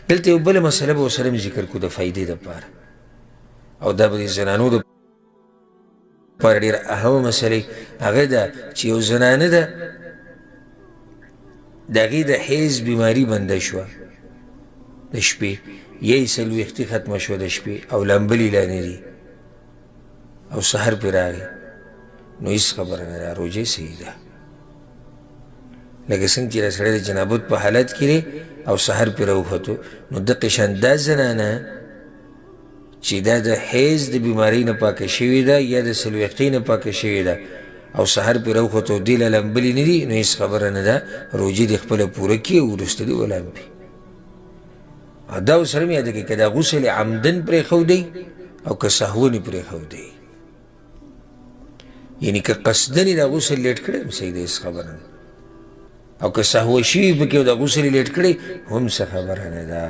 دلته یو بله مسله به ورسره مې ذکر کړو د فایدې دپاره او دا به د زنانو دپاره ډېره اهمه مسله هغه ده چې یو زنانه ده د هغې د حیض بیماري بنده شوه د شپې یا یې څلوېښتي ختمه شوه د شپې او لمبلې لا نه دي او سحر پرې راغی نو هېڅ خبره نه ده روژه صحیح ده لکه څنګه چې دا سړی د جنابت په حالت کې دی او سحر پرې راوختو نو دقې شان دا زنانه چې دا د حیض د بیمارۍ نه پاکه شوې ده یا د څلوېښتۍ نه پاکه شوې ده او سحر پرې راوختو دې له لمبلې نه دي نو هېڅ خبره نه ده روژې دې خپله پوره کړي او وروسته دې ولامبي دا ورسره مې یاده کړي که دا غسل عمدن پرېښودی او که سهون یې پرېښودی یعنې که قصدن یې دا غسل لیټ کړی هم صحیح ده هېڅ خبره نه او که سهوه شوي پکې او دا غسل یې لیټ کړی هم څه خبره نه ده